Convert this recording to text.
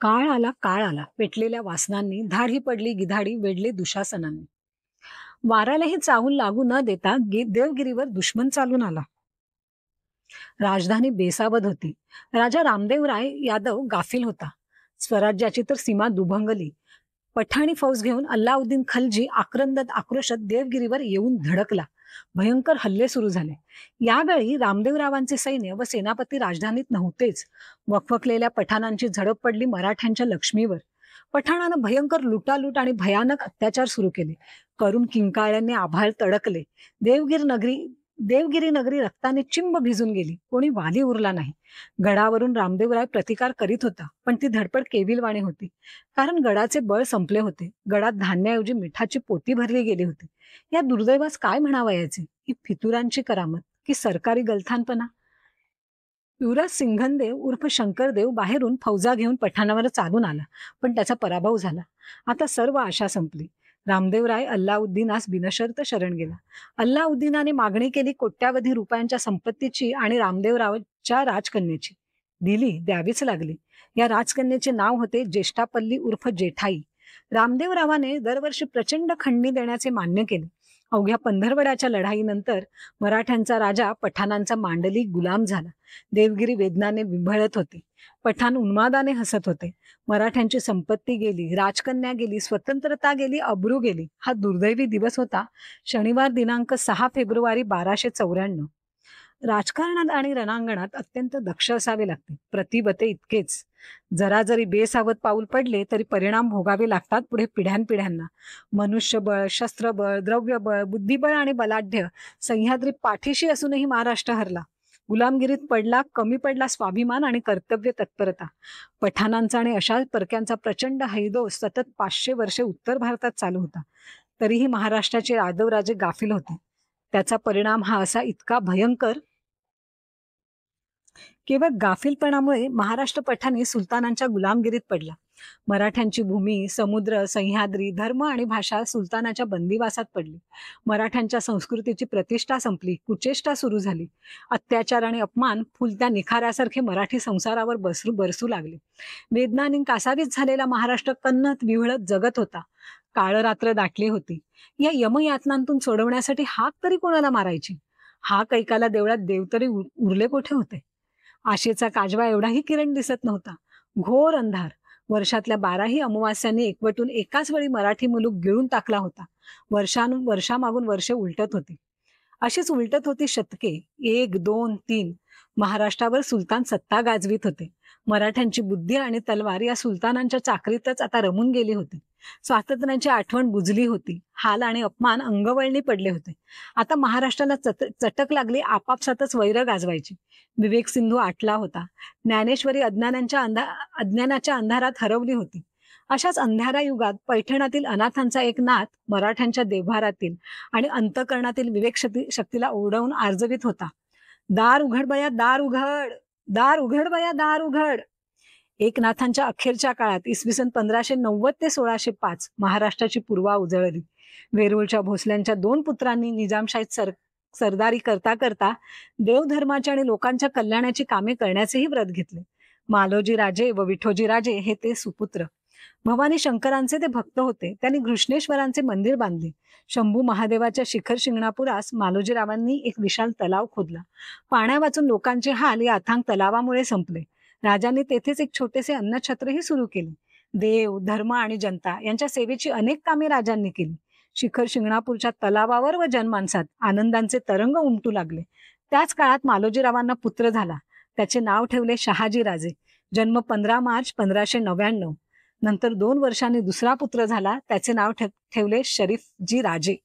काळ आला पेटलेल्या वासनांनी, धाड पडली गिधाडी, वेढले दुशासनांनी. वाऱ्यालाही चाहूल लागू न देता देवगिरीवर दुश्मन चालून आला. राजधानी बेसावध होती. राजा रामदेवराय यादव गाफील होता. स्वराज्याची तर सीमा दुभंगली. पठाणी फौज घेऊन अल्लाउद्दीन खलजी आक्रंदत आक्रोशत देवगिरीवर येऊन धडकला. भयंकर हल्ले सुरू झाले. यावेळी रामदेवरावांचे सैन्य व सेनापती राजधानीत नव्हतेच. वखवकलेल्या पठाणांची झडप पडली मराठ्यांच्या लक्ष्मीवर. पठाणानं भयंकर लुटालूट आणि भयानक अत्याचार सुरू केले. करून किंकाळ्यांनी आभाळ तडकले. देवगिरी नगरी रक्ताने चिंब भिजून गेली. कोणी वाली उरला नाही. गडावरून रामदेवराय प्रतिकार करीत होता, पण ती धडपड केविलवाणी होती. कारण गडाचे बळ संपले होते. गडात धान्याऐवजी मिठाची पोती भरली गेली होती. या दुर्दैवास काय म्हणावयाचे? ही फितुरांची करामत की सरकारी गलथानपणा? युवराज सिंघनदेव उर्फ शंकरदेव बाहेरून फौजा घेऊन पठाणावर चालून आला, पण त्याचा पराभव झाला. आता सर्व आशा संपली. रामदेवराय अल्लाउद्दीनास बिनशर्त शरण गेला. अल्लाउद्दीनाने मागणी केली कोट्यावधी रुपयांच्या संपत्तीची आणि रामदेवरावच्या राजकन्येची. दिली, द्यावीच लागली. या राजकन्येचे नाव होते ज्येष्ठापल्ली उर्फ जेठाई. रामदेवरावाने दरवर्षी प्रचंड खंडणी देण्याचे मान्य केले. अवघ्या पंधरवड्याच्या लढाईनंतर मराठ्यांचा राजा पठाणांचा मांडलिक गुलाम झाला. देवगिरी वेदनाने विभळत होते. पठाण उन्मादाने हसत होते. मराठ्यांची संपत्ती गेली, राजकन्या गेली, स्वतंत्रता गेली, अब्रू गेली. हा दुर्दैवी दिवस होता शनिवार दिनांक 6 फेब्रुवारी 1294. राजकारणात आणि रणांगणात अत्यंत दक्ष असावे लागते. प्रतिबते इतकेच. जरा जरी बेसावध पाऊल पडले तरी परिणाम भोगावे लागतात पुढे पिढ्यानपिढ्यांना. मनुष्यबळ, शस्त्रबळ, द्रव्यबळ, बुद्धिबळ आणि बलाढ्य सह्याद्री पाठीशी असूनही महाराष्ट्र हरला. गुलामगिरीत पडला, कमी पडला स्वाभिमान आणि कर्तव्य तत्परता. पठाणांचा आणि अशा परक्यांचा प्रचंड हैदोस सतत 500 वर्षे उत्तर भारतात चालू होता. तरीही महाराष्ट्राचे यादवराजे गाफील होते. त्याचा परिणाम हा असा इतका भयंकर. केवळ गाफीलपणामुळे महाराष्ट्र पठाणी सुलतानांच्या गुलामगिरीत पडला. मराठ्यांची भूमी, समुद्र, सह्याद्री, धर्म आणि भाषा सुलतानाच्या बंदिवासात पडली. मराठ्यांच्या संस्कृतीची प्रतिष्ठा संपली. कुचेष्टा सुरू झाली. अत्याचार आणि अपमान फुलत्या निखाऱ्यासारखे मराठी संसारावर बरसू लागले. वेदनांनी कासावीस झालेला महाराष्ट्र कन्नत विव्हळत जगत होता. काळरात्र दाटली होती. या यमयातनांतून सोडवण्यासाठी हाक तरी कोणाला मारायची? हाक ऐकायला देवळात देव तरी उरले कोठे होते? आशेचा काजवा एवढाही किरण दिसत नव्हता. घोर अंधार. वर्षातल्या 12ही अमावास्यांनी एकवटून एकाच वेळी मराठी मुलूक गिळून टाकला होता. वर्षामागून वर्षे उलटत होती. अशीच उलटत होती शतके. 1, 2, 3 महाराष्ट्रावर सुलतान सत्ता गाजवीत होते. मराठ्यांची बुद्धी आणि तलवार या सुलतानांच्या चाकरीतच आता रमून गेली होती. स्वातंत्र्याची आठवण बुजली होती. हाल आणि अपमान अंगवळणी पडले होते. आता महाराष्ट्राला चटक लागली आपापसातच वैर गाजवायची. विवेक सिंधू आटला होता. ज्ञानेश्वरी अज्ञानाच्या अंधारात हरवली होती. अशाच अंधारा युगात पैठणातील अनाथांचा एक नाथ मराठ्यांच्या देव्हारातील आणि अंतःकरणातील विवेक शक्तीला ओढवून आर्जवित होता. दार उघड बया, दार उघड, दार उघड बया, दार उघड. एकनाथांच्या अखेरच्या काळात इसवी 1590 ते 1605 महाराष्ट्राची पूर्वा उजळली. वेरूळच्या भोसल्यांच्या 2 पुत्रांनी निजामशाहीत सरदारी करता करता देवधर्माची आणि लोकांच्या कल्याणाची कामे करण्याचेही व्रत घेतले. मालोजी राजे व विठोजी राजे हे ते सुपुत्र. भवानी शंकरांचे ते भक्त होते. त्यांनी घृष्णेश्वरांचे मंदिर बांधले. शंभू महादेवाच्या शिखर शिंगणापुरास मालोजीरावांनी एक विशाल तलाव खोदला. पाण्या वाचून लोकांचे हाल या अथांग तलावामुळे संपले. राजांनी तेथेच एक छोटेसे अन्नछत्रही सुरू केले. देव, धर्म आणि जनता यांच्या सेवेची अनेक कामे राजांनी केली. शिखर शिंगणापूरच्या तलावावर व जनमानसात आनंदांचे तरंग उमटू लागले. त्याच काळात मालोजीरावांना पुत्र झाला. त्याचे नाव ठेवले शहाजीराजे. जन्म 15 मार्च 1599. नंतर 2 वर्षांनी दुसरा पुत्र झाला. त्याचे नाव ठेवले शरीफजी राजे.